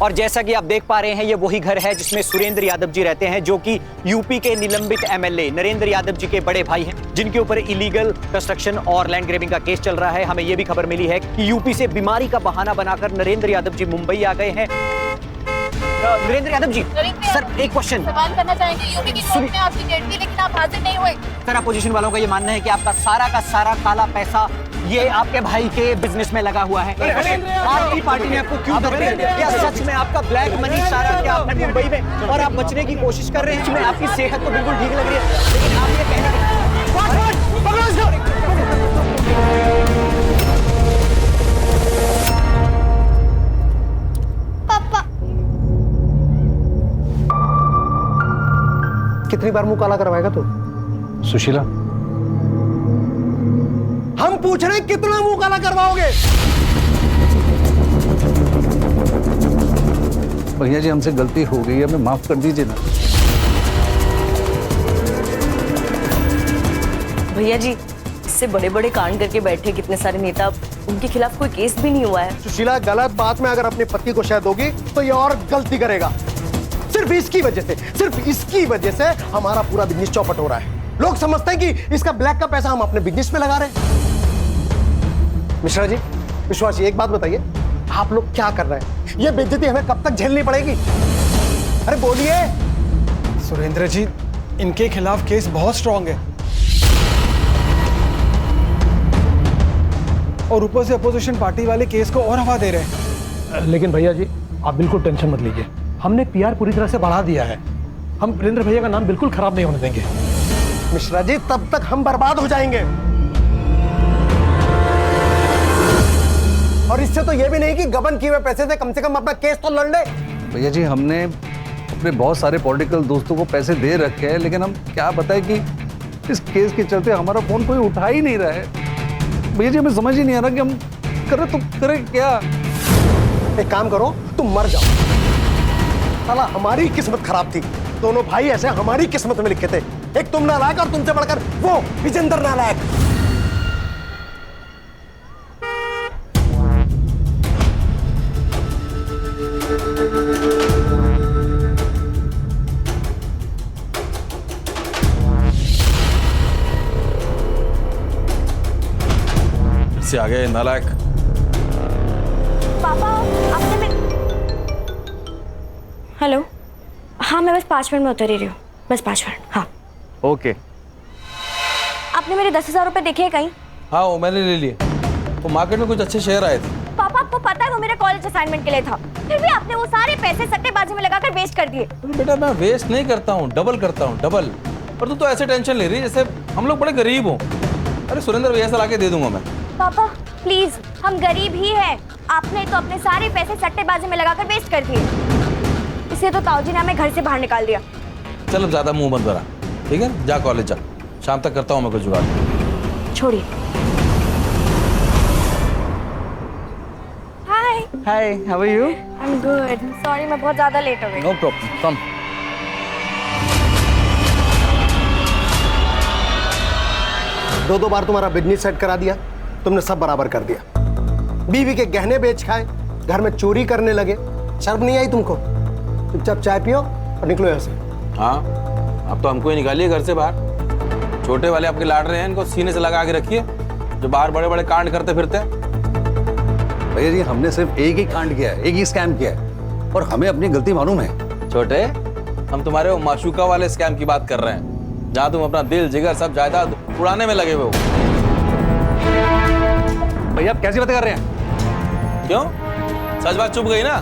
और जैसा कि आप देख पा रहे हैं, ये वही घर है जिसमें सुरेंद्र यादव जी रहते हैं, जो कि यूपी के निलंबित एमएलए नरेंद्र यादव जी के बड़े भाई हैं, जिनके ऊपर इलीगल कंस्ट्रक्शन और लैंड ग्रैबिंग का केस चल रहा है। हमें यह भी खबर मिली है कि यूपी से बीमारी का बहाना बनाकर नरेंद्र यादव जी मुंबई आ गए हैं। नरेंद्र यादव जी, सर एक क्वेश्चन सवाल करना चाहेंगे। यूपी की कोर्ट में आपकी डेट थी लेकिन आप हाजिर नहीं हुए। सर, अपोजिशन वालों का ये मानना है कि आपका सारा काला पैसा ये आपके भाई के बिजनेस में लगा हुआ है। आपकी पार्टी ने आपको क्यों धमकी दी? क्या सच में आपका ब्लैक मनी सारा क्या आपने मुंबई में और आप बचने की कोशिश कर रहे हैं? इसमें आपकी सेहत तो बिल्कुल ठीक लग रही है, लेकिन आप ये कहने पापा, कितनी बार मुंह काला करवाएगा तू? सुशीला, हम पूछ रहे हैं कितना मुंह काला करवाओगे? भैया जी हमसे गलती हो गई है, हमें माफ कर दीजिए ना। भैया जी, इससे बड़े बड़े कांड करके बैठे कितने सारे नेता, उनके खिलाफ कोई केस भी नहीं हुआ है। सुशीला, गलत बात में अगर अपने पति को शायद होगी तो ये और गलती करेगा। सिर्फ इसकी वजह से हमारा पूरा बिजनेस चौपट हो रहा है। लोग समझते हैं कि इसका ब्लैक का पैसा हम अपने बिजनेस में लगा रहे हैं। मिश्रा जी, विश्वास जी, एक बात बताइए, आप लोग क्या कर रहे हैं? ये बेइज्जती हमें कब तक झेलनी पड़ेगी? अरे बोलिए। सुरेंद्र जी, इनके खिलाफ केस बहुत स्ट्रांग है और ऊपर से अपोजिशन पार्टी वाले केस को और हवा दे रहे हैं। लेकिन भैया जी, आप बिल्कुल टेंशन मत लीजिए, हमने पीआर पूरी तरह से बढ़ा दिया है। हम वीरेंद्र भैया का नाम बिल्कुल खराब नहीं होने देंगे। मिश्रा जी, तब तक हम बर्बाद हो जाएंगे। और इससे तो ये भी नहीं कि गबन किए हुए पैसे से कम अपना केस तो लड़ ले। भैया जी, हमने अपने बहुत सारे पॉलिटिकल दोस्तों को पैसे दे रखे हैं, लेकिन हम क्या बताएं कि इस केस के चलते हमारा फोन कोई उठा ही नहीं रहा है। भैया जी, हमें समझ ही नहीं आ रहा कि हम करें तो करें क्या। एक काम करो, तुम मर जाओ। साला हमारी किस्मत खराब थी, दोनों भाई ऐसे हमारी किस्मत में लिखे थे। एक तुम नालायक और तुमसे बढ़कर वो विजेंद्र नालायक। से आ गए नालायक। पापा, आपने हेलो, हाँ मैं बस 5 मिनट में उतर ही रही हूँ, बस 5 मिनट। हाँ ओके। आपने मेरे 10,000 रुपए देखे हैं कहीं? हाँ, वो मैंने ले लिए। वो मार्केट में कुछ अच्छे शेयर आए थे। पापा, आपको पता है वो मेरे कॉलेज असाइनमेंट के लिए था, फिर भी आपने वो सारे पैसे सट्टेबाजी में लगाकर वेस्ट कर दिए। बेटा, मैं वेस्ट नहीं करता हूँ, डबल करता हूँ, डबल। और तू तो ऐसे टेंशन ले रही है जैसे हम लोग बड़े गरीब हों। अरे सुरेंद्र भैया से लाके दे दूंगा मैं। पापा प्लीज, हम गरीब ही हैं। आपने तो अपने सारे पैसे सट्टेबाजी में लगाकर वेस्ट कर दिए, इसलिए तो ताऊजी ने हमें घर से बाहर निकाल दिया। चल अब ज्यादा मुंह मत भरा, ठीक है? जा कॉलेज जा, शाम तक करता हूँ मैं कुछ जुगाड़। छोड़िए। Hi hi, how are you? I am good. Sorry, मैं बहुत ज्यादा लेट हो गई। No problem, come. दो बार तुम्हारा बिजनेस सेट करा दिया, तुमने सब बराबर कर दिया। बीवी के गहने बेच खाए, घर में चोरी करने लगे, शर्म नहीं आई तुमको? चुपचाप चाय पियो और निकलो यहाँ से। हाँ, अब तो हमको ही निकालिए घर से बाहर। छोटे वाले आपके लाड रहे हैं, इनको सीने से लगा के रखिए, जो बाहर बड़े बड़े कांड करते फिरते हैं। भैया जी, हमने सिर्फ एक ही कांड किया है, एक ही स्कैम किया है, और हमें अपनी गलती मालूम है। छोटे, हम तुम्हारे वो माशूका वाले स्कैम की बात कर रहे हैं, जहाँ तुम अपना दिल जिगर सब जायदाद उड़ाने में लगे हुए हो। भैया आप कैसी बातें कर रहे हैं? क्यों? सच बात चुप गई ना?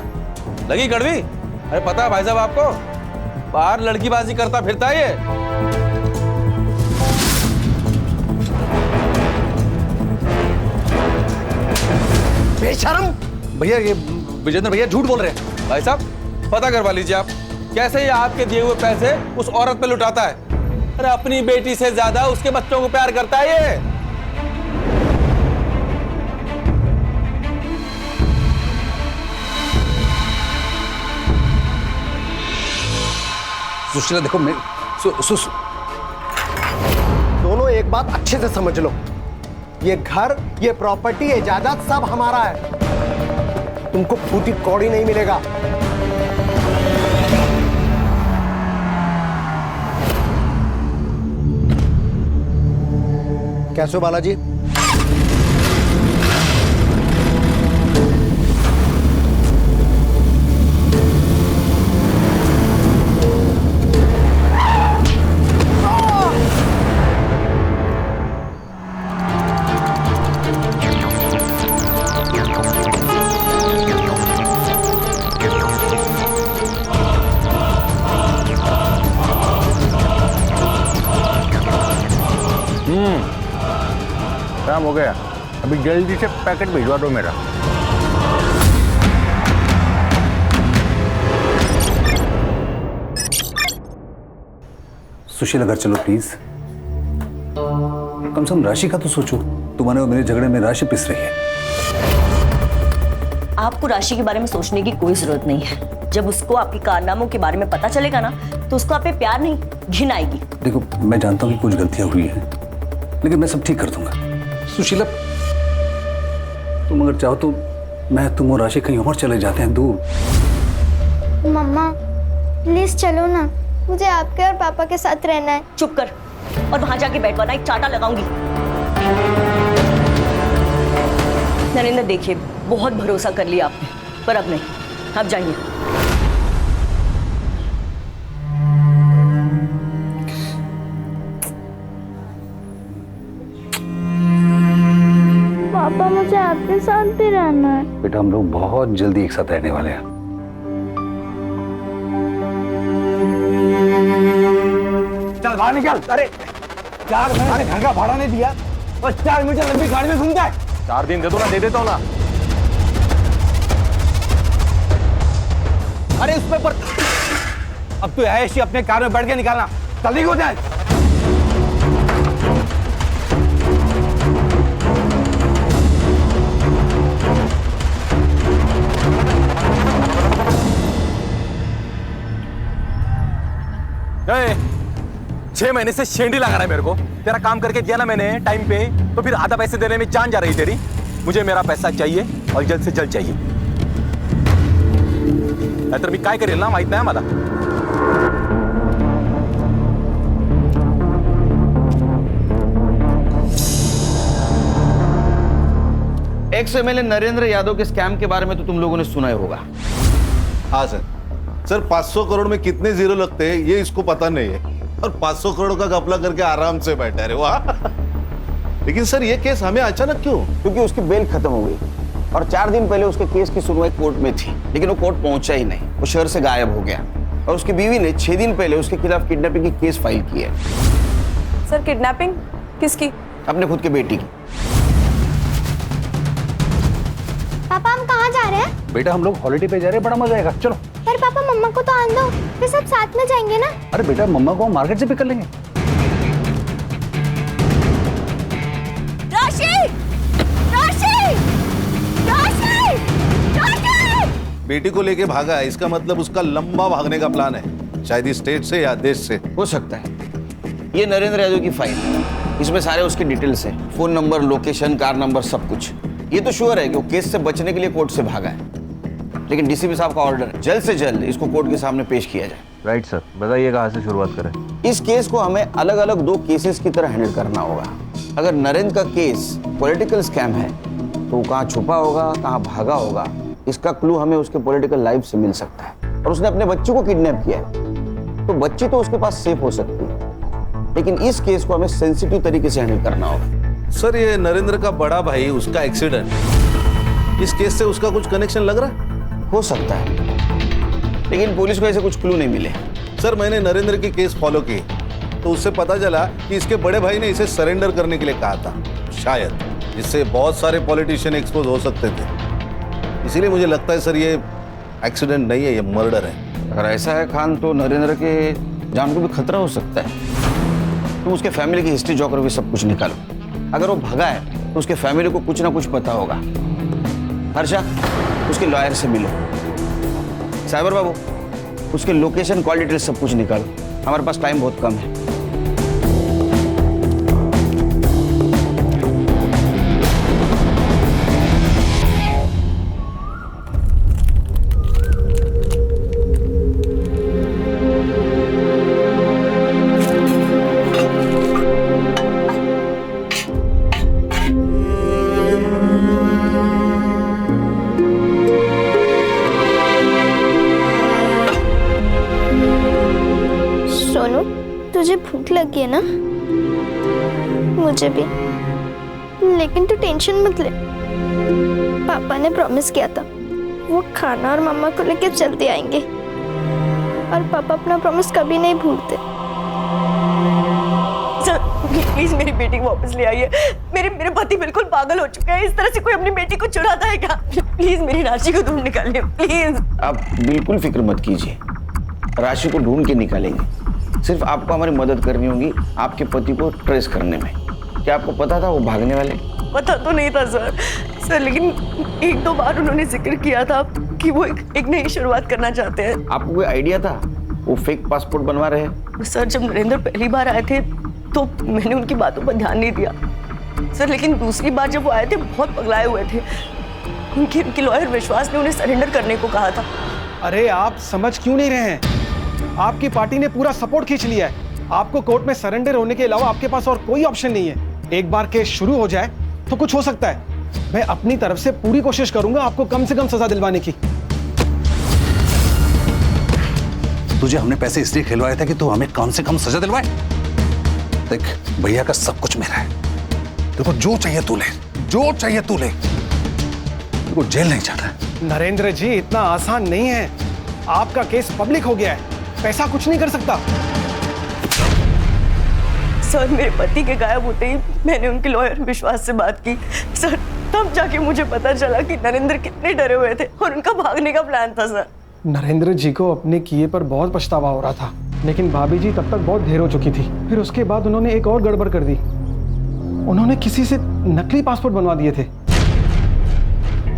लगी कड़वी? अरे पता है भाई साहब आपको, बाहर लड़कीबाजी करता फिरता है ये। बेशरम! भैया, ये विजेंद्र भैया झूठ बोल रहे हैं। भाई साहब पता करवा लीजिए आप, कैसे ये आपके दिए हुए पैसे उस औरत पे लुटाता है। अरे अपनी बेटी से ज्यादा उसके बच्चों को प्यार करता है ये। सुशीला देखो, मैं दोनों एक बात अच्छे से समझ लो, ये घर, ये प्रॉपर्टी, ये जायदाद सब हमारा है। तुमको फूटी कौड़ी नहीं मिलेगा। कैसे हो बालाजी? काम हो गया, अभी जल्दी से पैकेट भिजवा दो मेरा। सुशील घर चलो प्लीज, कम से कम राशि का तो सोचो। तुम्हारे और मेरे झगड़े में राशि पिस रही है। आपको राशि के बारे में सोचने की कोई जरूरत नहीं है। जब उसको आपके कारनामों के बारे में पता चलेगा ना, तो उसको आप पे प्यार नहीं, घिन आएगी। देखो, मैं जानता हूँ कि कुछ गलतियां हुई हैं, लेकिन मैं सब ठीक कर दूंगा। सुशीला, तुम अगर चाहो तो मैं, तुम और राशि कहीं और चले जाते हैं दूर। मम्मा प्लीज चलो ना, मुझे आपके और पापा के साथ रहना है। चुप कर और वहां जाके बैठ, वरना एक चाटा लगाऊंगी। नरेंद्र देखिए, बहुत भरोसा कर लिया आपने, पर अब नहीं, आप जाइए। पापा मुझे आपके साथ भी रहना है। बेटा, हम लोग बहुत जल्दी एक साथ रहने वाले हैं। चल बाहर निकल। अरे 4 महीने घर का भाड़ा नहीं दिया और 4 मीटर लंबी गाड़ी में घूमता है। 4 दिन दे दो ना, दे देता हूँ ना। अरे उस पर अब तो ऐसी अपने कार में बैठ के निकालना, जल्दी हो जाए। ए, 6 महीने से शेंडी लगा रहा है मेरे को। तेरा काम करके दिया ना मैंने टाइम पे, तो फिर आधा पैसे देने में जान जा रही तेरी। मुझे मेरा पैसा चाहिए और जल्द से जल्द चाहिए। नाहीतर मी काय करेल ना माहित नाही मला। 100 MLA नरेंद्र यादव के स्कैम के बारे में तो तुम लोगों ने सुना ही होगा। हाँ सर। सर 500 करोड़ में कितने जीरो लगते हैं ये इसको पता नहीं है, और 500 करोड़ का घपला करके आराम से बैठा है। वाह। लेकिन सर ये केस हमें अचानक क्यों? क्योंकि उसकी बेल खत्म हो गई और 4 दिन पहले उसके केस की सुनवाई कोर्ट में थी, लेकिन वो कोर्ट पहुंचा ही नहीं। वो शहर से गायब हो गया और उसकी बीवी ने 6 दिन पहले उसके खिलाफ किडनैपिंग की केस फाइल की है। सर किडनैपिंग किसकी? अपने खुद के बेटी की। पापा हम कहाँ जा रहे हैं? बेटा, हम लोग हॉलिडे पे जा रहे हैं, बड़ा मजा आएगा, चलो। पर पापा मम्मा को तो आने दो, फिर सब साथ में जाएंगे ना। अरे बेटा, मम्मा को हम मार्केट से पिक कर लेंगे। राशि! राशि! राशि! राशि! बेटी को लेके भागा है, इसका मतलब उसका लंबा भागने का प्लान है, शायद इस स्टेट से या देश से। हो सकता है। ये नरेंद्र यादव की फाइल है, इसमें सारे उसके डिटेल्स हैं, phone number, location, car number, सब कुछ। ये तो श्योर है कि वो केस से बचने के लिए कोर्ट से भागा है, लेकिन डीसीपी साहब का ऑर्डर है जल्द से जल्द इसको कोर्ट के सामने पेश किया जाए। राइट सर, बताइए कहाँ से शुरुआत करें? इस केस को हमें अलग अलग 2 केसेस की तरह हैंडल करना होगा। अगर नरेंद्र का केस पॉलिटिकल स्कैम है तो वो कहाँ छुपा होगा, कहाँ भागा होगा, इसका क्लू हमें उसके पॉलिटिकल लाइफ से मिल सकता है। और उसने अपने बच्चे को किडनैप किया है, तो बच्ची तो उसके पास सेफ हो सकती है, लेकिन इस केस को हमें सेंसिटिव तरीके से हैंडल करना होगा। सर ये नरेंद्र का बड़ा भाई, उसका एक्सीडेंट, इस केस से उसका कुछ कनेक्शन लग रहा है? हो सकता है, लेकिन पुलिस को ऐसे कुछ क्लू नहीं मिले। सर मैंने नरेंद्र की केस फॉलो की तो उससे पता चला कि इसके बड़े भाई ने इसे सरेंडर करने के लिए कहा था, शायद, जिससे बहुत सारे पॉलिटिशियन एक्सपोज हो सकते थे। इसीलिए मुझे लगता है सर ये एक्सीडेंट नहीं है, ये मर्डर है। अगर ऐसा है खान, तो नरेंद्र के जान को भी खतरा हो सकता है। तुम उसके फैमिली की हिस्ट्री, ज्योग्राफी सब कुछ निकालो। अगर वो भगा है तो उसके फैमिली को कुछ ना कुछ पता होगा। हर्षा, उसके लॉयर से मिलो। साइबर बाबू, उसके लोकेशन, कॉल डिटेल सब कुछ निकालो। हमारे पास टाइम बहुत कम है। तुझे भूख लगी है ना? मुझे भी। लेकिन तू टेंशन मत ले, पापा ने प्रॉमिस किया था वो खाना और मम्मा को लेकर जल्दी आएंगे, और पापा अपना प्रॉमिस कभी नहीं भूलते। सर प्लीज मेरी बेटी को वापस ले आइए। मेरे पति बिल्कुल पागल हो चुके हैं। इस तरह से कोई अपनी बेटी को चुराता है क्या? प्लीज मेरी राशि को ढूंढ निकालिए प्लीज। आप बिल्कुल फिक्र मत कीजिए, राशि को ढूंढ के निकालेंगे। सिर्फ आपको हमारी मदद करनी होगी आपके पति को ट्रेस करने में। क्या आपको पता था वो भागने वाले? पता तो नहीं था सर, लेकिन एक दो बार उन्होंने जिक्र किया था कि वो एक नई शुरुआत करना चाहते हैं। आपको कोई आइडिया था वो फेक पासपोर्ट बनवा रहे हैं? सर जब नरेंद्र पहली बार आए थे तो मैंने उनकी बातों पर ध्यान नहीं दिया सर, लेकिन दूसरी बार जब वो आए थे बहुत पगलाए हुए थे। उनके लॉयर विश्वास ने उन्हें सरेंडर करने को कहा था। अरे आप समझ क्यों नहीं रहे हैं? आपकी पार्टी ने पूरा सपोर्ट खींच लिया है। आपको कोर्ट में सरेंडर होने के अलावा आपके पास और कोई ऑप्शन नहीं है। एक बार केस शुरू हो जाए तो कुछ हो सकता है। मैं अपनी तरफ से पूरी कोशिश करूंगा आपको कम से कम सजा दिलवाने की। तुझे हमने पैसे इसलिए खिलवाए थे कि तू हमें कम से कम सजा दिलवाए। देख भैया का सब कुछ मेरा है, देखो जो चाहिए तू ले, जो चाहिए तू ले। देखो जेल नहीं जाना है। नरेंद्र जी इतना आसान नहीं है। आपका केस पब्लिक हो गया है, पैसा कुछ नहीं कर सकता। सर मेरे पति के गायब होते ही मैंने उनके लॉयर विश्वास से बात की सर, तब जाके मुझे पता चला कि नरेंद्र कितने डरे हुए थे और उनका भागने का प्लान था सर। नरेंद्र जी को अपने किए पर बहुत पछतावा हो रहा था, लेकिन भाभी जी तब तक बहुत देर हो चुकी थी। फिर उसके बाद उन्होंने एक और गड़बड़ कर दी। उन्होंने किसी से नकली पासपोर्ट बनवा दिए थे।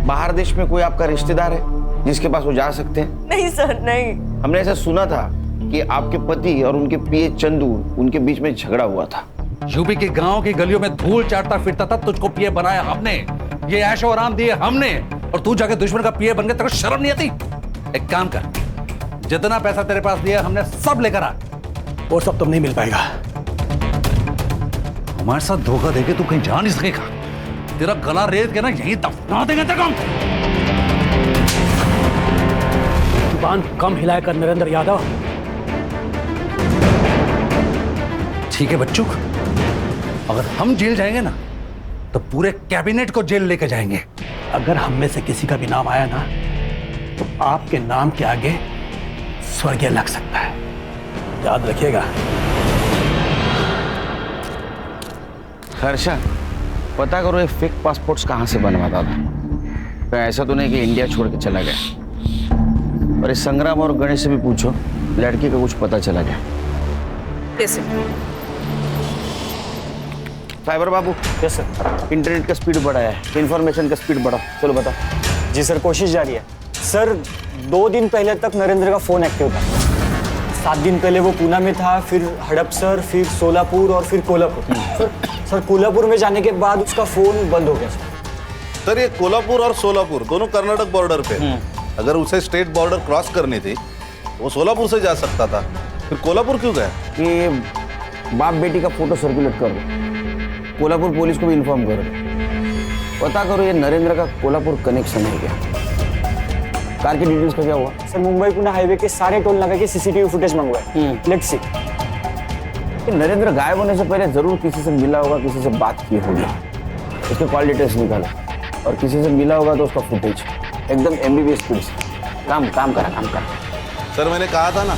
बाहर देश में कोई आपका रिश्तेदार है जिसके पास वो जा सकते हैं? नहीं सर नहीं। हमने ऐसा सुना था कि आपके पति और उनके पीए चंदू, उनके बीच में झगड़ा हुआ था। यूपी के गांव की गलियों में धूल चाटता फिरता था, तुझको पीए बनाया हमने, ये ऐशो आराम दिए हमने, और तू जाके दुश्मन का पीए बन गया। तेरे को शर्म नहीं आती? एक काम कर, जितना पैसा तेरे पास दिया हमने सब लेकर आ। वो सब तुम नहीं मिल पाएगा। हमारे साथ धोखा देके तू कहीं जा नहीं सकेगा। तेरा गला रेत के ना यहीं दफना देंगे तेरे को। जुबान कम हिलाया कर नरेंद्र यादव। ठीक है बच्चों, अगर हम जेल जाएंगे ना तो पूरे कैबिनेट को जेल लेके जाएंगे। अगर हम में से किसी का भी नाम आया ना तो आपके नाम के आगे स्वर्गीय लग सकता है, याद रखिएगा। हर्षा, पता करो ये फेक पासपोर्ट्स कहाँ से बनवाता था। तो ऐसा तो नहीं कि इंडिया छोड़ के चला गया। और इस संग्राम और गणेश से भी पूछो, लड़की का कुछ पता चला गया। कैसे? साइबर बाबू। Yes sir. इंटरनेट का स्पीड बढ़ाया है, इन्फॉर्मेशन का स्पीड बढ़ाओ। चलो बताओ। जी सर, कोशिश जारी है सर। 2 दिन पहले तक नरेंद्र का फोन एक्टिव था। 7 दिन पहले वो पूना में था, फिर हड़पसर, फिर सोलापुर और फिर कोल्हापुर। सर कोल्हापुर में जाने के बाद उसका फोन बंद हो गया सर। ये कोल्हापुर और सोलापुर दोनों कर्नाटक बॉर्डर पे। अगर उसे स्टेट बॉर्डर क्रॉस करनी थी वो सोलापुर से जा सकता था, फिर कोल्हापुर क्यों गया? ये बाप बेटी का फोटो सर्कुलेट कर दो, कोल्हापुर पुलिस को भी इन्फॉर्म करो। पता करो ये नरेंद्र का कोल्हापुर कनेक्शन है क्या। कार की डिटेल्स का क्या हुआ? सर मुंबई पुणे हाईवे के सारे टोल नाका के सीसीटीवी फुटेज मंगवाए। Let's see. नरेंद्र गायब होने से पहले जरूर किसी से मिला होगा, किसी से बात की होगी, उसके कॉल डिटेल्स निकाला, और किसी से मिला होगा तो उसका फुटेज एकदम एमबीबीएस स्पीड से काम करा। सर मैंने कहा था ना,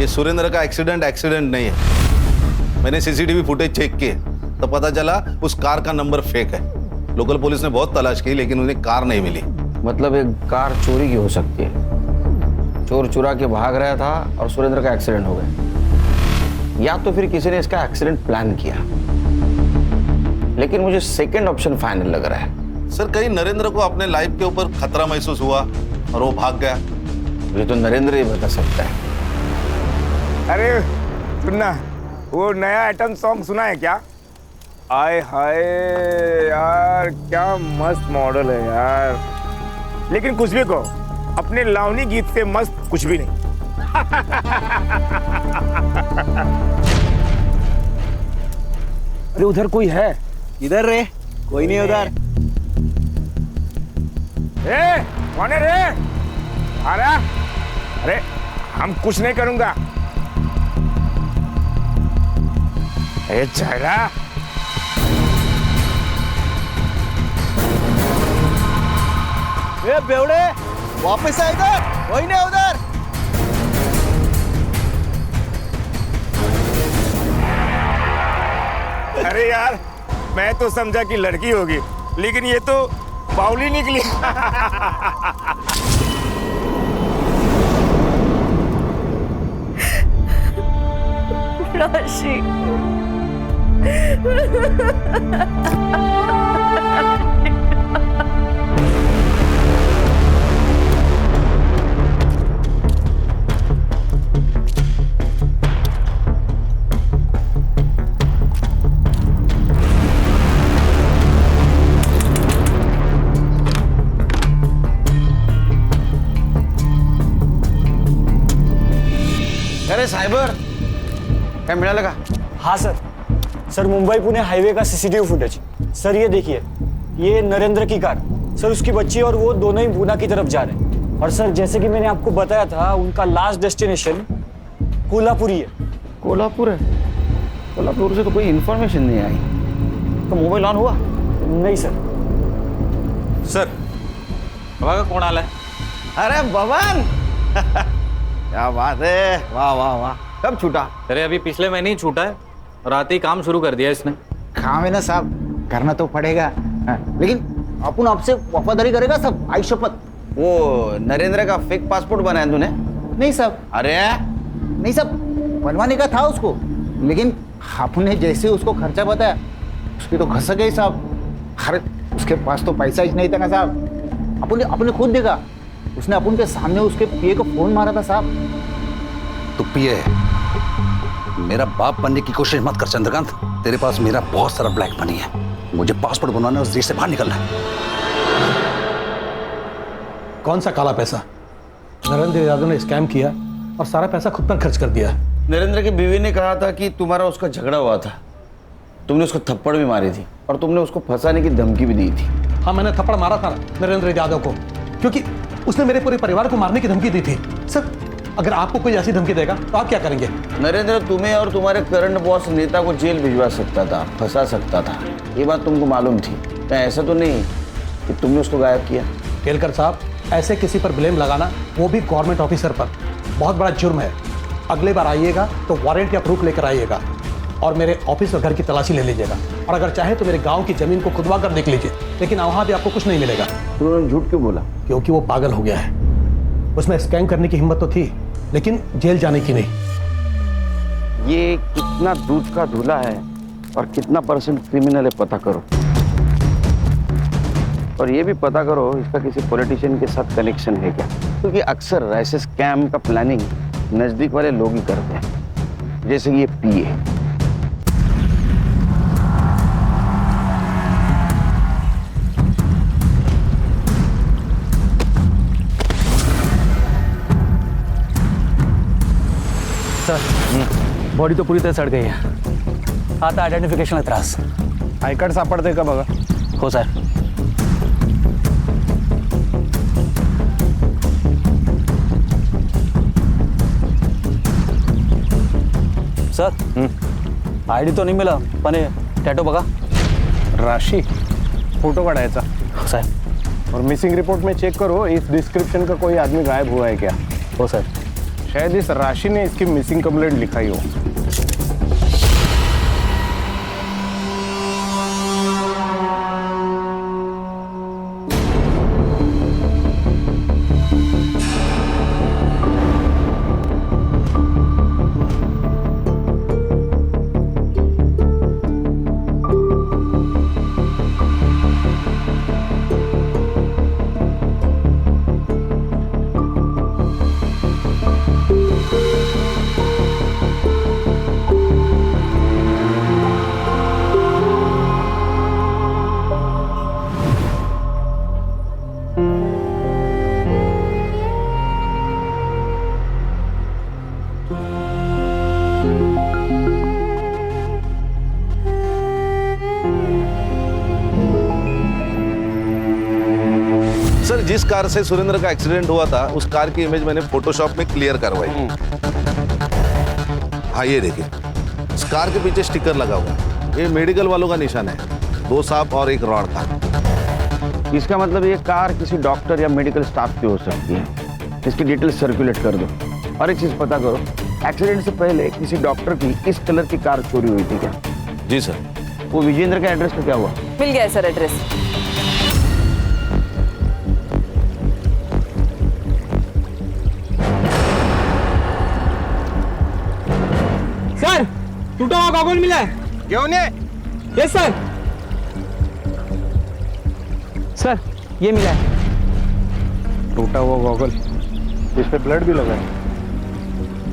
ये सुरेंद्र का एक्सीडेंट नहीं है। मैंने सीसीटीवी फुटेज चेक किए तो पता चला उस कार का नंबर फेक है। लोकल पुलिस ने बहुत तलाश की लेकिन उन्हें कार नहीं मिली। मतलब एक कार चोरी की हो सकती है, चोर चुरा के भाग रहा था और सुरेंद्र का एक्सीडेंट हो गया, या तो फिर किसी ने इसका एक्सीडेंट प्लान किया। लेकिन मुझे सेकंड ऑप्शन फाइनल लग रहा है। सर कहीं नरेंद्र को अपने लाइफ के ऊपर खतरा महसूस हुआ और वो भाग गया। ये तो नरेंद्र ही बता सकता है। अरे सुनना, वो नया आइटम सॉन्ग सुना है क्या? आय हाय यार, क्या मस्त मॉडल है यार। लेकिन कुछ भी कहो, अपने लावनी गीत से मस्त कुछ भी नहीं। अरे उधर कोई है? इधर रे, कोई नहीं उधर। कौन है रे? अरे हम कुछ नहीं करूंगा। ए चला ए बेवड़े, वापस आ इधर, वही नहीं उधर। अरे यार, मैं तो समझा कि लड़की होगी, लेकिन ये तो बाउली निकली। राशि अरे साइबर क्या मिला का? हाँ सर मुंबई पुणे हाईवे का सीसीटीवी फुटेज। सर ये देखिए, ये नरेंद्र की कार, सर उसकी बच्ची और वो दोनों ही पूना की तरफ जा रहे हैं। और सर जैसे कि मैंने आपको बताया था, उनका लास्ट डेस्टिनेशन कोल्हापुर ही है। कोल्हापुर है? कोल्हापुर से तो कोई इन्फॉर्मेशन नहीं आई। तो मोबाइल ऑन हुआ? नहीं सर। सर बघा कोण आलाय? अरे बबन क्या बात है, वाह वाह वाह। कब छूटा? अरे अभी पिछले महीने ही छूटा है और आते ही काम शुरू कर दिया इसने। काम है ना साहब, करना तो पड़ेगा। लेकिन अपन आपसे वफादारी करेगा सब, आई शपथ। वो नरेंद्र का फेक पासपोर्ट बनाया तूने? नहीं साहब। अरे नहीं साहब, बनवाने का था उसको, लेकिन आपने जैसे उसको खर्चा बताया उसकी तो खस गई साहब। अरे उसके पास तो पैसा ही नहीं था ना साहब। अपने खुद देखा, उसने अपन के सामने उसके पीए को फोन मारा था साहब। तो पिए मेरा बाप बनने की कोशिश मत कर चंद्रकांत। तेरे पास मेरा बहुत सारा ब्लैक मनी है। मुझे पासपोर्ट बनवाना है, उस देश से बाहर निकलना है। कौन सा काला पैसा? नरेंद्र यादव ने स्कैम किया और सारा पैसा खुद पर खर्च कर दिया। नरेंद्र की बीवी ने कहा था कि तुम्हारा उसका झगड़ा हुआ था, तुमने उसको थप्पड़ भी मारी थी और तुमने उसको फंसाने की धमकी भी दी थी। हाँ, मैंने थप्पड़ मारा था नरेंद्र यादव को, क्योंकि उसने मेरे पूरे परिवार को मारने की धमकी दी थी। सर, अगर आपको कोई ऐसी धमकी देगा तो आप क्या करेंगे? नरेंद्र तुम्हें और तुम्हारे करंट बॉस नेता को जेल भिजवा सकता था, फंसा सकता था। ये बात तुमको मालूम थी। तो ऐसा तो नहीं कि तुमने उसको गायब किया। केलकर साहब, ऐसे किसी पर ब्लेम लगाना, वो भी गवर्नमेंट ऑफिसर पर, बहुत बड़ा जुर्म है। अगले बार आइएगा तो वारंट या प्रूफ लेकर आइएगा और मेरे ऑफिस और घर की तलाशी ले लीजिएगा। और अगर चाहे तो मेरे गांव की जमीन को खुदवा कर देख लीजिए, लेकिन वहां भी आपको कुछ नहीं मिलेगा। तुमने झूठ क्यों बोला? क्योंकि वो पागल हो गया है। उसमें स्कैम करने की हिम्मत तो थी, लेकिन जेल जाने की नहीं। ये कितना दूध का धुला है और कितना परसेंट क्रिमिनल है पता करो। और ये भी पता करो इसका किसी पॉलिटिशियन के साथ कनेक्शन है क्या, क्योंकि अक्सर ऐसे स्कैम का प्लानिंग नजदीक वाले लोग ही करते हैं, जैसे ये पीए। सर बॉडी तो पूरी तरह सड़ गई है। आता आयडेंटिफिकेशनला त्रास। आय कार्ड सापडते का बघा? हो सर। सर आयडी तो नहीं मिला, पण टॅटो बघा। राशि फोटो काढायचा। हो सर। और मिसिंग रिपोर्ट में चेक करो, इस डिस्क्रिप्शन का कोई आदमी गायब हुआ है क्या? हो सर। शायद इस राशि ने इसकी मिसिंग कंप्लेंट लिखाई हो। सर, जिस कार से सुरेंद्र का एक्सीडेंट हुआ था उस कार की इमेज मैंने फोटोशॉप में क्लियर करवाई। हाँ, ये देखिए, इस कार के पीछे स्टिकर लगा हुआ है, ये मेडिकल वालों का निशान है, 2 सांप और 1 रॉड का। इसका मतलब ये कार किसी डॉक्टर या मेडिकल स्टाफ की हो सकती है। इसकी डिटेल्स सर्कुलेट कर दो और एक चीज पता करो, एक्सीडेंट से पहले किसी डॉक्टर की इस कलर की कार चोरी हुई थी क्या? जी सर। वो विजेंद्र का एड्रेस का क्या हुआ? मिल गया सर एड्रेस। सर टूटा हुआ गॉगल मिला है। क्यों ने? Yes sir. सर ये मिला है। टूटा हुआ गॉगल, इस पे ब्लड भी लगा है।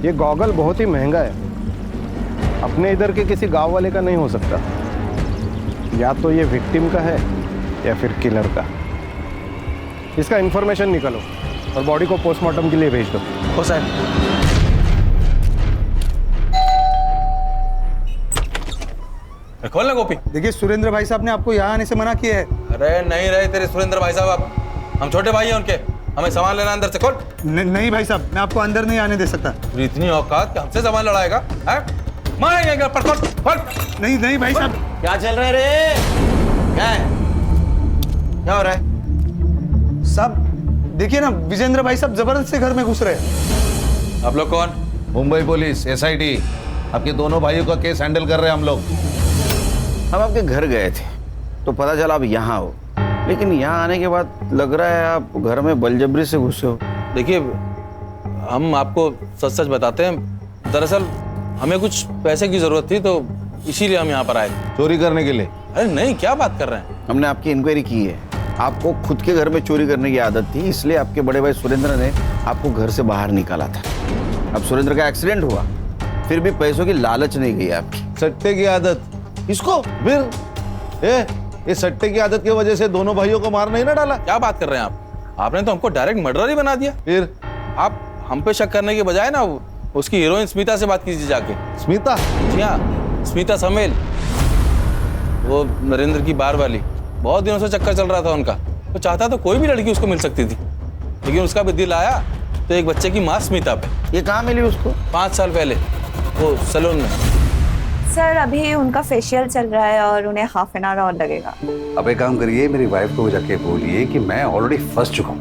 ये गॉगल बहुत ही महंगा है, अपने इधर के किसी गांव वाले का नहीं हो सकता। या तो ये विक्टिम का है या फिर किलर का। इसका इंफॉर्मेशन निकालो और बॉडी को पोस्टमार्टम के लिए भेज दो। हो सर। खोल ना गोपी। देखिए सुरेंद्र भाई साहब ने आपको यहाँ आने से मना किया है। अरे नहीं रहे तेरे सुरेंद्र भाई साहब, आप हम छोटे भाई हैं उनके, हमें सामान लेना अंदर से। खोल। नहीं भाई साहब, मैं आपको अंदर नहीं आने दे सकता। इतनी औकात कि हमसे सामान लड़ाएगा? मारेंगे पर खोल। नहीं भाई साहब। क्या चल रहा है रे? क्या हो रहा है? साहब देखिए ना, विजेंद्र भाई साहब जबरदस्त से घर में घुस रहे हैं। आप लोग कौन? Mumbai police, SIT। आपके दोनों भाइयों का केस हैंडल कर रहे हैं हम लोग। हम आपके घर गए थे तो पता चला आप यहाँ हो, लेकिन यहाँ आने के बाद लग रहा है आप घर में बलजबरी से घुसे हो। देखिए हम आपको सच सच बताते हैं, दरअसल हमें कुछ पैसे की जरूरत थी तो इसीलिए हम यहाँ पर आए। चोरी करने के लिए? अरे नहीं, क्या बात कर रहे हैं? हमने आपकी इंक्वायरी की है, आपको खुद के घर में चोरी करने की आदत थी, इसलिए आपके बड़े भाई सुरेंद्र ने आपको घर से बाहर निकाला था। अब सुरेंद्र का एक्सीडेंट हुआ, फिर भी पैसों की लालच नहीं गई आपकी। सट्टे की आदत इसको फिर ये सट्टे की आदत की वजह से दोनों भाइयों को मार नहीं ना डाला? क्या बात कर रहे हैं आप? आपने तो हमको डायरेक्ट मर्डर ही बना दिया। फिर आप हम पे शक करने के बजाय ना उसकी हीरोइन स्मिता से बात कीजिए जाके। स्मिता? जी हाँ, स्मिता समेल, वो नरेंद्र की बार वाली। बहुत दिनों से चक्कर चल रहा था उनका, वो चाहता तो कोई भी लड़की उसको मिल सकती थी, लेकिन उसका भी दिल आया तो एक बच्चे की माँ स्मिता पे। ये कहाँ मिली उसको? 5 साल पहले वो सैलून में। सर अभी उनका फेशियल चल रहा है और उन्हें हाफ एन आवर और लगेगा। अब एक काम करिए, मेरी वाइफ को जाके बोलिए कि मैं ऑलरेडी फंस चुका हूँ।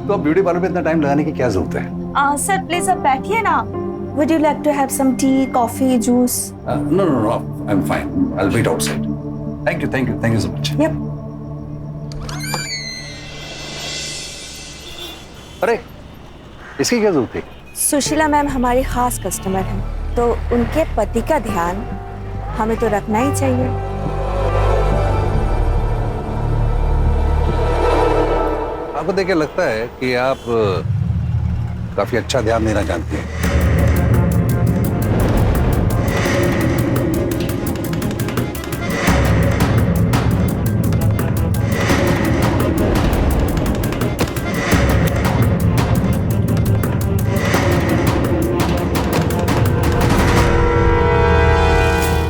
तो अब ब्यूटी पार्लर पे इतना टाइम लगाने की क्या जरूरत है? सर प्लीज आप बैठिए ना। Would you like to have some tea, coffee, juice? No, I'm fine. I'll wait outside. Thank you so much. Yep. अरे इसकी क्या जरूरत थी? सुशीला मैम हमारी खास कस्टमर हैं, तो उनके पति का ध्यान हमें तो रखना ही चाहिए। आपको देख के लगता है कि आप काफी अच्छा ध्यान देना जानती हैं।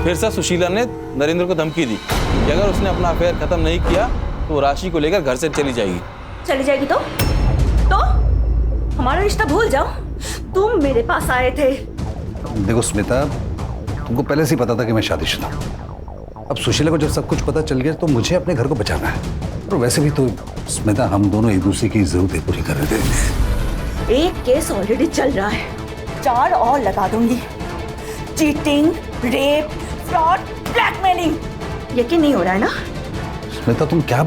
फिर से सुशीला ने नरेंद्र को धमकी दी कि अगर उसने अपना अफेयर खत्म नहीं किया तो वो राशि को लेकर घर से चली जाएगी। चली जाएगी तो हमारा रिश्ता भूल जाओ। तुम मेरे पास आए थे। देखो स्मिता, तुमको पहले से ही पता था कि मैं शादीशुदा हूं। अब सुशीला को जब सब कुछ पता चल गया तो मुझे अपने घर को बचाना है। और वैसे भी तो स्मिता, हम दोनों एक दूसरे की जरूरतें पूरी कर रहे थे। एक केस ऑलरेडी चल रहा है, 4 और लगा दूंगी। Cheating, rape, fraud, blackmailing. यकीन नहीं हो रहा है ना? स्मिता तुम क्या?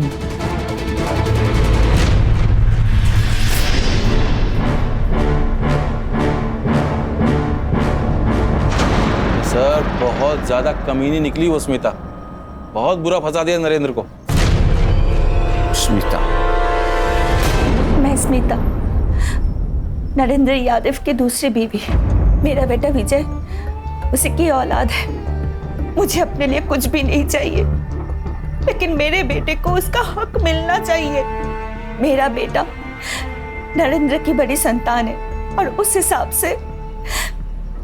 सर बहुत ज्यादा कमीनी निकली वो स्मिता, बहुत बुरा फंसा दिया नरेंद्र को। स्मिता? मैं स्मिता, नरेंद्र यादव की दूसरी बीवी। मेरा बेटा विजय उसी की औलाद है। मुझे अपने लिए कुछ भी नहीं चाहिए, लेकिन मेरे बेटे को उसका हक मिलना चाहिए। मेरा बेटा नरेंद्र की बड़ी संतान है और उस हिसाब से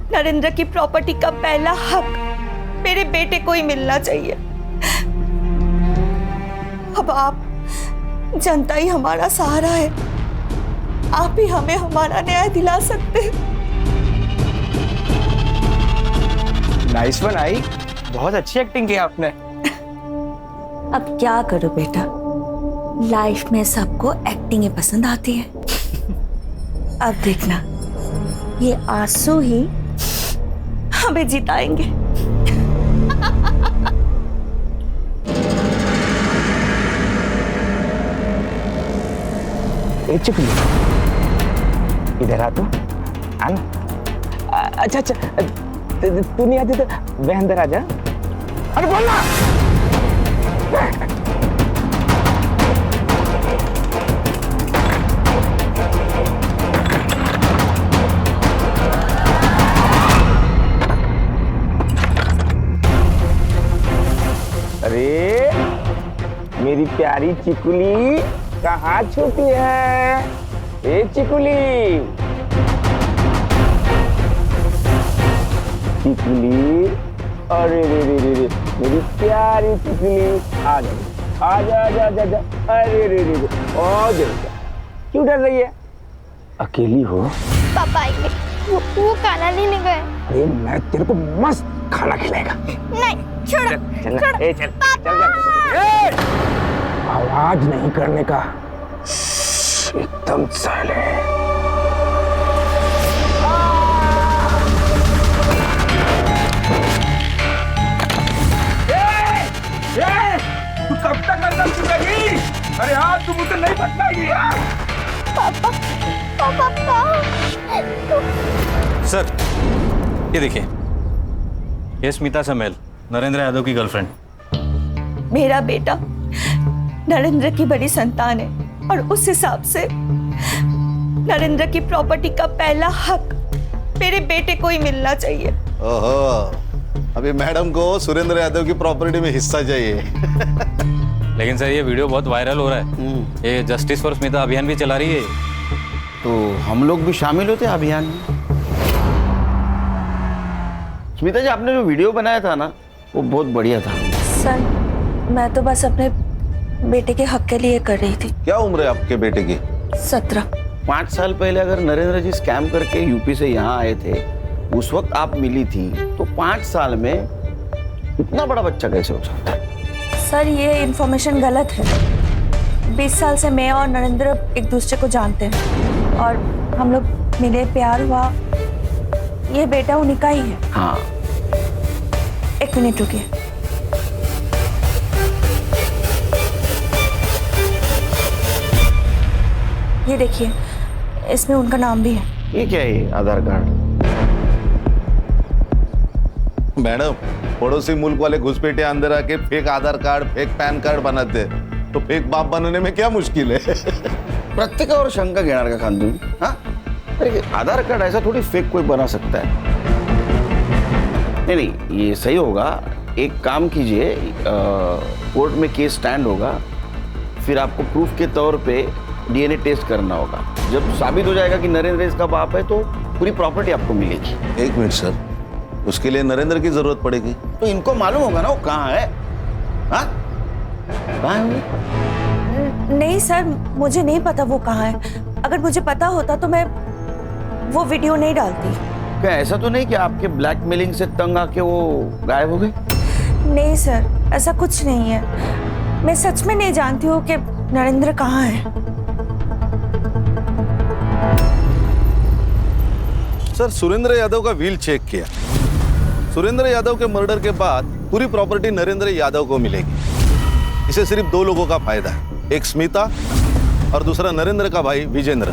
नरेंद्र की प्रॉपर्टी का पहला हक मेरे बेटे को ही मिलना चाहिए। अब आप, जनता ही हमारा सहारा है। आप ही हमें हमारा न्याय दिला सकते हैं। नाइस वन आई, बहुत अच्छी एक्टिंग की आपने। अब क्या करूं बेटा, लाइफ में सबको एक्टिंग ही पसंद आती है। अब देखना, ये आंसू ही हमें जिताएंगे। ए चिकली, इधर आ, तो आना। अच्छा अच्छा, तू नहीं आती तो वह अंदर आ जा। अरे बोलना। अरे मेरी प्यारी चिकुली कहाँ छुपी है? ए चिकुली, चिकुली, अरे रे रे रे रे, मेरी प्यारी चिकुली, आ जा आ जा जा जा जा, अरे रे रे रे, ओ देखा, क्यों डर रही है? अकेली हो? पापा आएंगे, वो खाना लेने गए। अरे मैं तेरे को मस्त खाना खिलाएगा। नहीं, छोड़ो, छोड़ो। ए चल, चल चल। आवाज नहीं करने का, एकदम साइलेंट। तू कब तक अंदर छुपेगी? अरे हाँ, तू मुझसे नहीं बच पाएगी। पापा, पापा। सर, ये देखिए, ये स्मिता समेल, नरेंद्र यादव की गर्लफ्रेंड। मेरा बेटा नरेंद्र की बड़ी संतान है और उस हिसाब से नरेंद्र की प्रॉपर्टी का पहला हक मेरे बेटे को ही मिलना चाहिए। ओहो, अभी मैडम को सुरेंद्र यादव की प्रॉपर्टी में हिस्सा चाहिए। लेकिन सर, ये वीडियो बहुत वायरल हो रहा है। ये जस्टिस फॉर स्मिता अभियान भी चला रही है। तो हम लोग भी शामिल होते अभियान में। स्मिता जी, आपने जो वीडियो बनाया था ना, वो बहुत बढ़िया था। सर, मैं तो बस अपने बेटे के हक के लिए कर रही थी। क्या उम्र है आपके बेटे की? 17। 5 साल पहले अगर नरेंद्र जी स्कैम करके यूपी से यहाँ आए थे, उस वक्त आप मिली थी, तो 5 साल में इतना बड़ा बच्चा कैसे हो सकता है? सर, ये इन्फॉर्मेशन गलत है। 20 साल से मैं और नरेंद्र एक दूसरे को जानते हैं और हम लोग मिले, प्यार हुआ। ये बेटा उन्हीं का ही है। हाँ। 1 मिनट रुकिए। ये देखिए, इसमें उनका नाम भी है। ये क्या है? आधार कार्ड? मैडम, पड़ोसी मुल्क वाले घुसपैठे अंदर आके फेक आधार कार्ड, फेक पैन कार्ड बनाते, तो फेक बाप बनने में क्या मुश्किल है? प्रत्येकावर शंका घेणार का खान तुम्ही? हाँ? अरे आधार कार्ड ऐसा थोड़ी फेक कोई बना सकता है। नहीं नहीं, ये सही होगा। एक काम कीजिए, कोर्ट में केस स्टैंड होगा, फिर आपको प्रूफ के तौर पे डीएनए टेस्ट करना होगा। जब साबित हो जाएगा कि नरेंद्र इसका बाप है, तो पूरी प्रॉपर्टी आपको मिलेगी। 1 मिनट सर, उसके लिए नरेंद्र की जरूरत पड़ेगी। तो इनको मालूम होगा ना वो कहाँ है। हाँ? कहाँ है वो? नहीं सर, मुझे नहीं पता वो कहाँ है। अगर मुझे पता होता तो मैं वो वीडियो नहीं डालती। क्या ऐसा तो नहीं कि आपके ब्लैकमेलिंग से तंग आके वो गायब हो गए? नहीं सर, ऐसा कुछ नहीं है। मैं सच में नहीं जानती हूँ कि नरेंद्र कहाँ है। सर, सुरेंद्र यादव का व्हील चेक किया। सुरेंद्र यादव के मर्डर के बाद पूरी प्रॉपर्टी नरेंद्र यादव को मिलेगी। इसे सिर्फ 2 लोगों का फायदा है, एक स्मिता और दूसरा नरेंद्र का भाई विजेंद्र।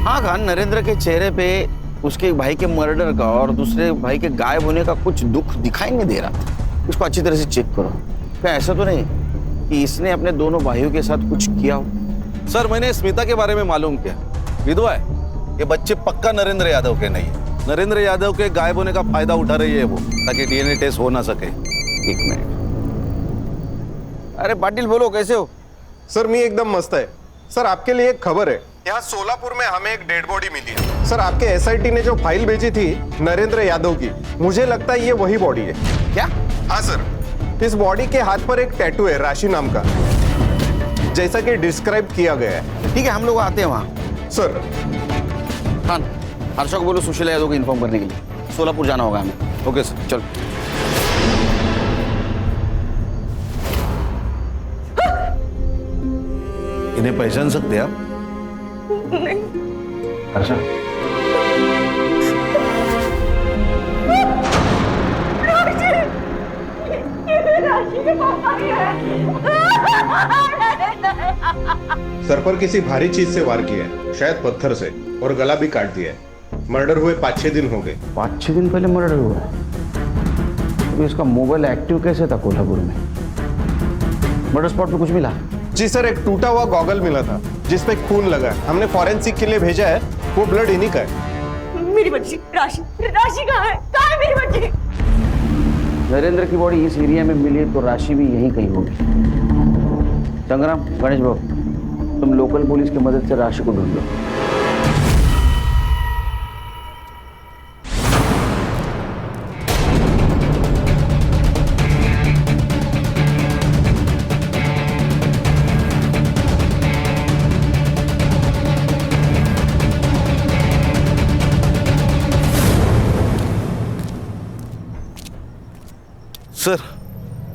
हाँ खान, नरेंद्र के चेहरे पे उसके भाई के मर्डर का और दूसरे भाई के गायब होने का कुछ दुख दिखाई नहीं दे रहा था। उसको अच्छी तरह से चेक करो। क्या ऐसा तो नहीं कि इसने अपने दोनों भाइयों के साथ कुछ किया हो? सर, मैंने स्मिता के बारे में मालूम किया, विधवा है। ये बच्चे पक्का नरेंद्र यादव के नहीं है। नरेंद्र यादव के गायब होने का फायदा उठा रही है वो, ताकि डीएनए टेस्ट हो ना सके। 1 मिनट। अरे पाटिल, बोलो, कैसे हो? सर, मी एकदम मस्त है। सर, आपके लिए एक खबर है। यहाँ सोलापुर में हमें एक डेड बॉडी मिली है। सर, आपके एसआईटी ने जो फाइल भेजी थी नरेंद्र यादव की, मुझे लगता है ये वही बॉडी है। क्या? हाँ सर, इस बॉडी के हाथ पर एक टैटू है राशि नाम का, जैसा कि डिस्क्राइब किया गया है। ठीक है, हम लोग आते हैं वहाँ। सर, खान, हर्षा को बोलो सुशीला यादव को इन्फॉर्म करने के लिए। सोलापुर जाना होगा हमें। ओके सर, चल। इन्हें पहचान सकते हैं आप? नहीं। अच्छा। सर पर किसी भारी चीज से वार किया है, शायद पत्थर से, और गला भी काट दिया है। मर्डर हुए 5-6 दिन हो गए। 5-6 दिन पहले मर्डर हुआ है। तो इसका मोबाइल एक्टिव कैसे था कोल्हापुर में? मर्डर स्पॉट पे कुछ मिला? जी सर, एक टूटा हुआ गॉगल मिला था जिसपे खून लगा है। हमने फॉरेंसिक के लिए भेजा है, वो ब्लड इन्हीं का है। मेरी बच्ची राशि, राशि कहाँ है? कहाँ है मेरी बच्ची? नरेंद्र की बॉडी इस एरिया में मिली तो राशि भी यहीं कहीं होगी। संग्राम, गणेश बाबू, तुम लोकल पुलिस की मदद से राशि को ढूंढ लो। सर,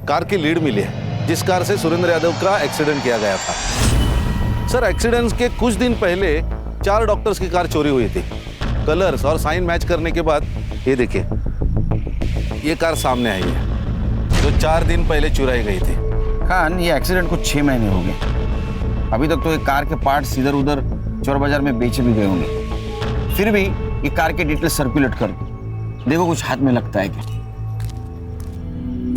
कार की लीड मिली है जिस कार से सुरेंद्र यादव का एक्सीडेंट किया गया था। सर, एक्सीडेंट के कुछ दिन पहले 4 डॉक्टर्स की कार चोरी हुई थी। कलर्स और साइन मैच करने के बाद ये देखिए, ये कार सामने आई है जो 4 दिन पहले चुराई गई थी। खान, ये एक्सीडेंट को 6 महीने हो गए। अभी तक तो ये कार के पार्ट्स इधर उधर चोर बाजार में बेचे भी गए होंगे। फिर भी ये कार के डिटेल सर्कुलेट कर देखो, कुछ हाथ में लगता है क्या?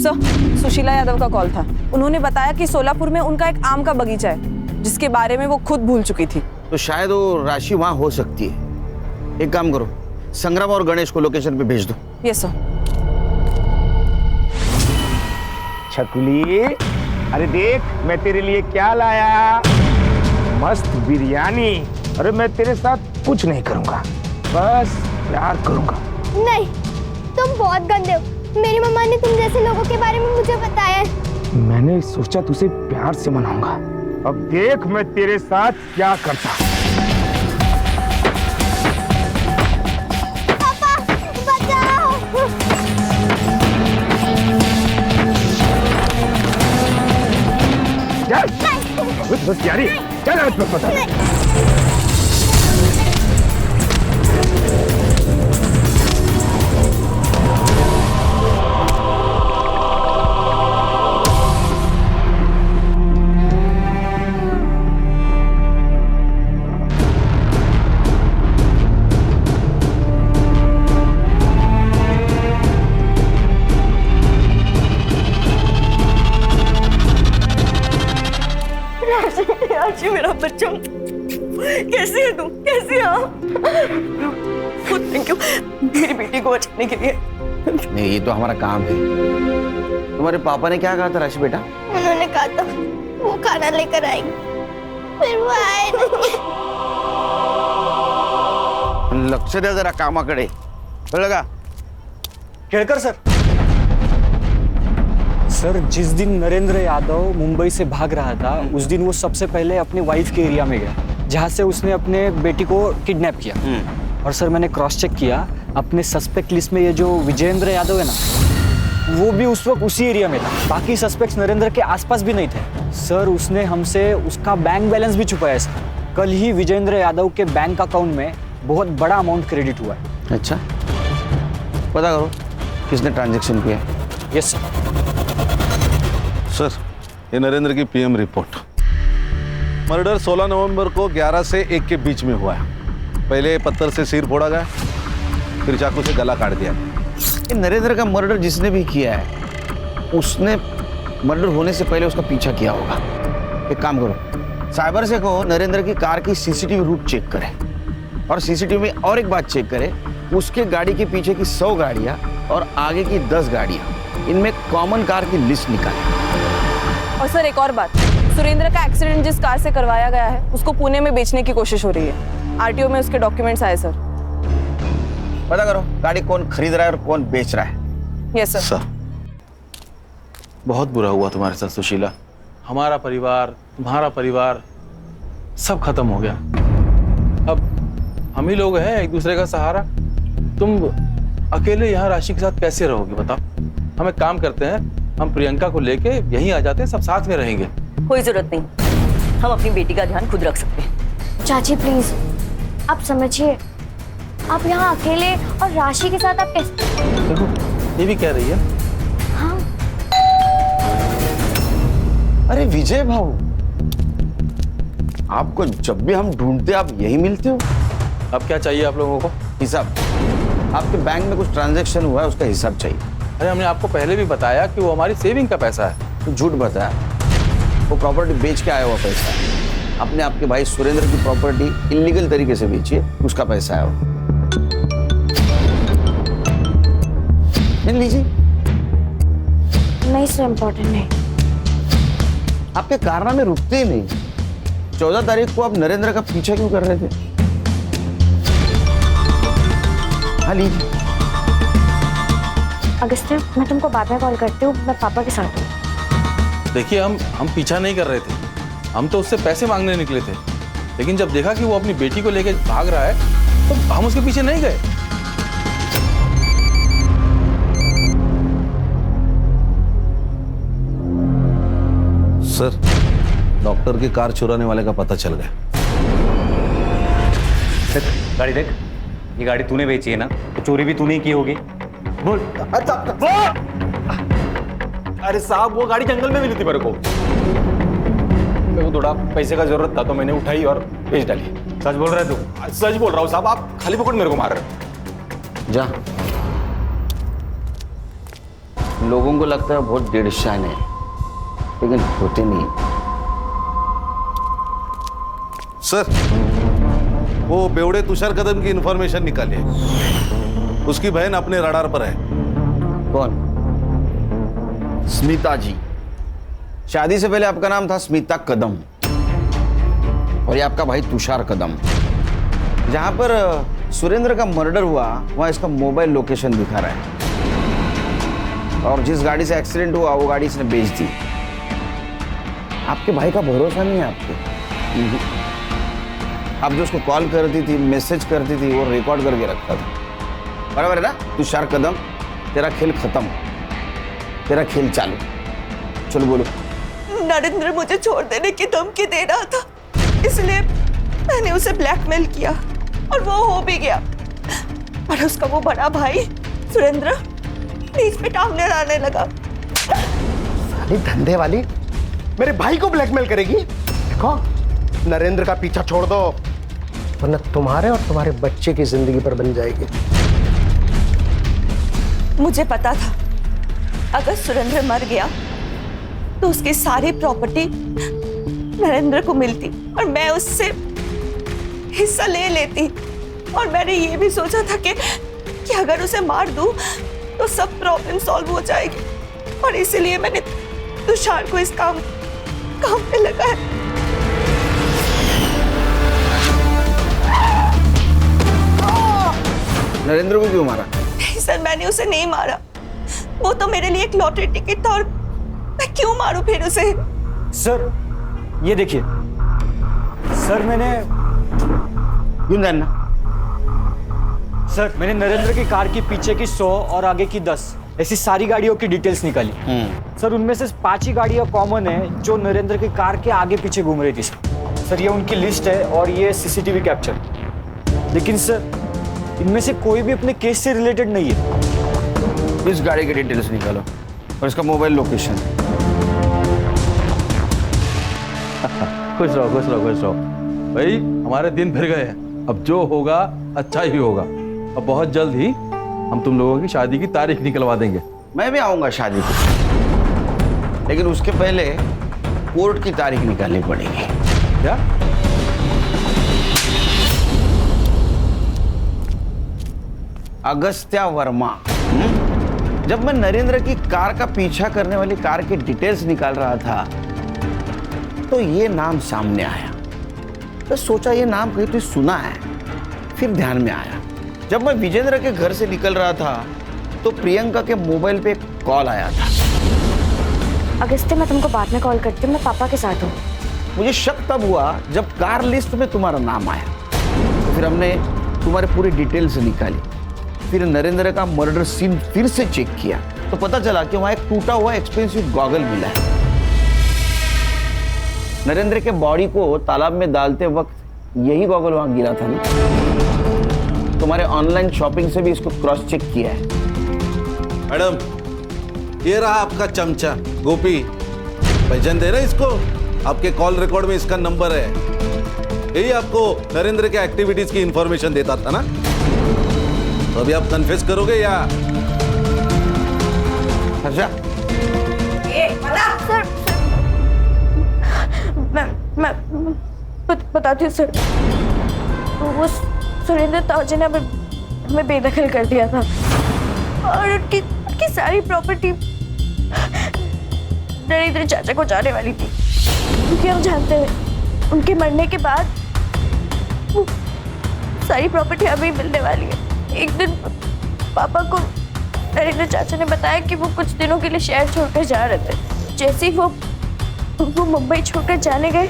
सर, सुशीला यादव का कॉल था। उन्होंने बताया कि सोलापुर में उनका एक आम का बगीचा है जिसके बारे में वो खुद भूल चुकी थी। तो शायद वो राशि वहां हो सकती है। एक काम करो, संग्राम और गणेश को लोकेशन पे भेज दो। Yes sir. छकुली, अरे देख मैं तेरे लिए क्या लाया, मस्त बिरयानी। अरे मैं तेरे साथ कुछ नहीं करूंगा, बस प्यार करूंगा। नहीं, तुम बहुत गंदे हो। मेरी मम्मा ने तुम जैसे लोगों के बारे में मुझे बताया है। मैंने सोचा तुझे प्यार से मनाऊंगा। अब देख मैं तेरे साथ क्या करता। पापा, बचाओ। चल, बस यारी, चल पता राशि, मेरा बच्चा, कैसे है तू? कैसे है आप? थैंक यू मेरी बेटी को बचाने के लिए। नहीं, ये तो हमारा काम है। तुम्हारे पापा ने क्या कहा था राशि बेटा? उन्होंने कहा था वो खाना लेकर आएंगे, फिर वो आए नहीं। लक्ष द्या जरा कामाकडे, कळलं का? केळकर सर, सर जिस दिन नरेंद्र यादव मुंबई से भाग रहा था उस दिन वो सबसे पहले अपने वाइफ के एरिया में गया जहाँ से उसने अपने बेटी को किडनैप किया। और सर मैंने क्रॉस चेक किया, अपने सस्पेक्ट लिस्ट में ये जो विजेंद्र यादव है ना, वो भी उस वक्त उसी एरिया में था। बाकी सस्पेक्ट्स नरेंद्र के आसपास भी नहीं थे। सर उसने हमसे उसका बैंक बैलेंस भी छुपाया सर। कल ही विजेंद्र यादव के बैंक अकाउंट में बहुत बड़ा अमाउंट क्रेडिट हुआ है। अच्छा, पता करो किसने ट्रांजैक्शन किया है। Yes sir. सर, ये नरेंद्र की पीएम रिपोर्ट। मर्डर 16 नवंबर को 11 से 1 के बीच में हुआ है। पहले पत्थर से सिर फोड़ा गया, फिर चाकू से गला काट दिया। ये नरेंद्र का मर्डर जिसने भी किया है उसने मर्डर होने से पहले उसका पीछा किया होगा। एक काम करो, साइबर से कहो नरेंद्र की कार की सीसीटीवी रूट चेक करे और सीसीटीवी में और एक बात चेक करे, उसके गाड़ी के पीछे की 100 गाड़ियां और आगे की 10 गाड़ियां, इनमें कॉमन कार की लिस्ट निकाले। और सर एक और बात, सुरेंद्र का एक्सीडेंट जिस कार से करवाया गया है उसको पुणे में बेचने की कोशिश हो रही है। आरटीओ में उसके डॉक्यूमेंट्स आए सर। पता करो गाड़ी कौन खरीद रहा है और कौन बेच रहा है। Yes sir. बहुत बुरा हुआ तुम्हारे साथ सुशीला। हमारा परिवार, तुम्हारा परिवार सब खत्म हो गया। अब हम ही लोग हैं एक दूसरे का सहारा। तुम अकेले यहाँ राशि के साथ कैसे रहोगे बताओ? हम एक काम करते हैं, हम प्रियंका को लेके यहीं आ जाते हैं, सब साथ में रहेंगे। कोई जरूरत नहीं, हम अपनी बेटी का ध्यान खुद रख सकते हैं। चाची प्लीज, आप समझिए, आप यहाँ अकेले और राशि के साथ आप कैसे? देखो ये भी कह रही है। हाँ। अरे विजय भाऊ, आपको जब भी हम ढूंढते आप यही मिलते हो। अब क्या चाहिए आप लोगों को? हिसाब, आपके बैंक में कुछ ट्रांजैक्शन हुआ है, उसका हिसाब चाहिए। अरे हमने आपको पहले भी बताया कि वो हमारी सेविंग का पैसा है। तो झूठ बताया, वो प्रॉपर्टी बेच के आया हुआ पैसा है। आपने आपके भाई सुरेंद्र की प्रॉपर्टी इलीगल तरीके से बेची है, उसका पैसा है वो। मिल लीजिए। नहीं सर, इम्पोर्टेंट नहीं। आपके कारनामे रुकते ही नहीं। 14 तारीख को आप नरेंद्र का पीछा क्यों कर रहे थे? हाँ लीजिए। अगस्त्य, मैं तुमको बाद में कॉल करती हूँ, मैं पापा के साथ हूँ। देखिए हम पीछा नहीं कर रहे थे, हम तो उससे पैसे मांगने निकले थे, लेकिन जब देखा कि वो अपनी बेटी को लेकर भाग रहा है तो हम उसके पीछे नहीं गए। सर, डॉक्टर की कार चुराने वाले का पता चल गया। देख गाड़ी देख, ये गाड़ी तूने बेची है ना, तो चोरी भी तूने ही की होगी। बोल। अरे साहब, वो गाड़ी जंगल में मिली थी मेरे को थोड़ा पैसे का जरूरत था तो मैंने उठाई और बेच डाली। सच बोल रहे तू? सच बोल रहा हूँ साहब, आप खाली पकड़ मेरे को मार रहे। जा। लोगों को लगता है बहुत डेढ़ शान है, लेकिन होते नहीं। सर, वो बेवड़े तुषार कदम की इंफॉर्मेशन निकाली है। उसकी बहन अपने रडार पर है। कौन? स्मिता जी। शादी से पहले आपका नाम था स्मिता कदम, और ये आपका भाई तुषार कदम। जहां पर सुरेंद्र का मर्डर हुआ वहां इसका मोबाइल लोकेशन दिखा रहा है, और जिस गाड़ी से एक्सीडेंट हुआ वो गाड़ी इसने बेच दी। आपके भाई का भरोसा नहीं है आप पे। आप जो उसको कॉल करती थी, मैसेज करती थी, वो रिकॉर्ड करके रखता था। बराबर है ना? तुषार कदम, तेरा खेल खत्म, तेरा खेल चालू। चलो बोलो। नरेंद्र मुझे छोड़ देने की धमकी दे रहा था, इसलिए मैंने उसे ब्लैकमेल किया और वो हो भी गया। पर उसका वो बड़ा भाई सुरेंद्र बीच में टांगने आने लगा। साली धंधे वाली मेरे भाई को ब्लैकमेल करेगी। देखो, नरेंद्र का पीछा छोड़ दो, वरना तुम्हारे और तुम्हारे बच्चे की जिंदगी पर बन जाएगी। मुझे पता था अगर सुरेंद्र मर गया तो उसकी सारी प्रॉपर्टी नरेंद्र को मिलती और मैं उससे हिस्सा ले लेती। और मैंने ये भी सोचा था कि अगर उसे मार दूं तो सब प्रॉब्लम सॉल्व हो जाएगी, और इसीलिए मैंने तुषार को इस काम पे लगाया। नरेंद्र को क्यों मारा? नहीं सर, मैंने उसे नहीं मारा। वो तो मेरे लिए एक लॉटरी टिकट था, और मैं क्यों मारूं फिर उसे? सर ये देखिए सर, मैंने क्यों जानना? सर मैंने नरेंद्र की कार के पीछे की 100 और आगे की 10 ऐसी सारी गाड़ियों की डिटेल्स निकाली। सर उनमें से 5 ही गाड़ियां कॉमन है जो नरेंद्र की कार के आगे पीछे घूम रही थी। सर ये उनकी लिस्ट है और ये सीसीटीवी कैप्चर। लेकिन सर इनमें से कोई भी अपने केस से रिलेटेड नहीं है। इस गाड़ी की डिटेल्स निकालो और इसका मोबाइल लोकेशन। खुश रहो खुश रहो खुश रहो भाई, हमारे दिन फिर गए हैं। अब जो होगा अच्छा ही होगा। अब बहुत जल्द ही हम तुम लोगों की शादी की तारीख निकलवा देंगे। मैं भी आऊंगा शादी को, लेकिन उसके पहले कोर्ट की तारीख निकालनी पड़ेगी। क्या? अगस्त्या वर्मा। जब मैं नरेंद्र की कार का पीछा करने वाली कार की डिटेल्स निकाल रहा था तो ये नाम सामने आया। तो सोचा ये नाम कहीं तो सुना है, फिर ध्यान में आया। जब मैं विजेंद्र के घर से निकल रहा था तो प्रियंका के मोबाइल पे कॉल आया था। अगस्त्य, मैं तुमको बाद में कॉल करती हूँ, मैं पापा के साथ हूँ। मुझे शक तब हुआ जब कार लिस्ट में तुम्हारा नाम आया, तो फिर हमने तुम्हारे पूरी डिटेल्स निकाली। फिर नरेंद्र का मर्डर सीन फिर से चेक किया तो पता चला कि वहां एक टूटा हुआ एक्सपेंसिव गॉगल मिला है। नरेंद्र के बॉडी को तालाब में डालते वक्त यही गॉगल वहां गिरा था ना। तुम्हारे ऑनलाइन शॉपिंग से भी इसको क्रॉस चेक किया है। मैडम, ये रहा आपका चमचा गोपी, पहचान दे रहे इसको? आपके कॉल रिकॉर्ड में इसका नंबर है। यही आपको नरेंद्र के एक्टिविटीज की इंफॉर्मेशन देता था ना। तो अभी आप कन्फेस करोगे या? हर्षा, सर मैं बताती हूँ सर। वो सुरेंद्र ताऊजी ने हमें बेदखल कर दिया था और उनकी सारी प्रॉपर्टी नरेंद्र चाचा को जाने वाली थी, क्योंकि हम जानते हैं उनके मरने के बाद वो सारी प्रॉपर्टी हमें मिलने वाली है। एक दिन पापा को नरेंद्र चाचा ने बताया कि वो कुछ दिनों के लिए शहर छोड़कर जा रहे थे। जैसे ही वो मुंबई छोड़कर जाने गए,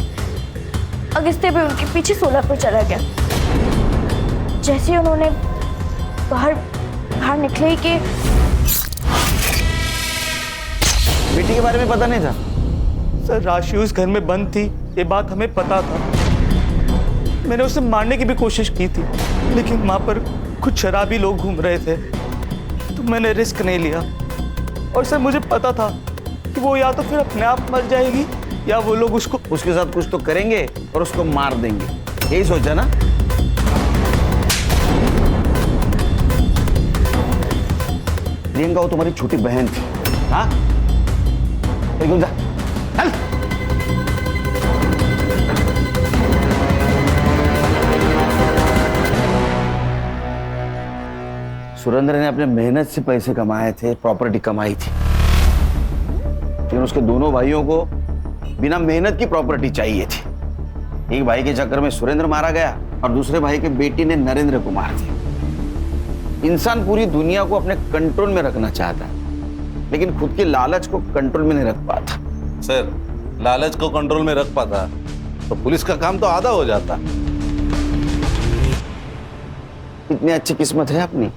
अगस्त्य भी उनके पीछे सोलापुर चला गया। जैसे उन्होंने बाहर निकले कि बेटी के बारे में पता नहीं था? सर राशि उस घर में बंद थी, ये बात हमें पता था। मैंने उसे मारने की भी कोशिश की थी, लेकिन वहां पर कुछ शराबी लोग घूम रहे थे तो मैंने रिस्क नहीं लिया। और सर मुझे पता था कि वो या तो फिर अपने आप मर जाएगी या वो लोग उसके साथ कुछ तो करेंगे और उसको मार देंगे, यही सोचा ना? प्रियंका वो तुम्हारी छोटी बहन थी। हाँ, चल। सुरेंद्र ने अपने मेहनत से पैसे कमाए थे, प्रॉपर्टी कमाई थी, लेकिन उसके दोनों भाइयों को बिना मेहनत की प्रॉपर्टी चाहिए थी। एक भाई के चक्कर में सुरेंद्र मारा गया और दूसरे भाई के बेटी ने नरेंद्र को मार दिया। इंसान पूरी दुनिया को अपने कंट्रोल में रखना चाहता है, लेकिन खुद की लालच को कंट्रोल में नहीं रख पाता। सर, लालच को कंट्रोल में रख पाता तो पुलिस का काम तो आधा हो जाता। इतनी अच्छी किस्मत है अपनी।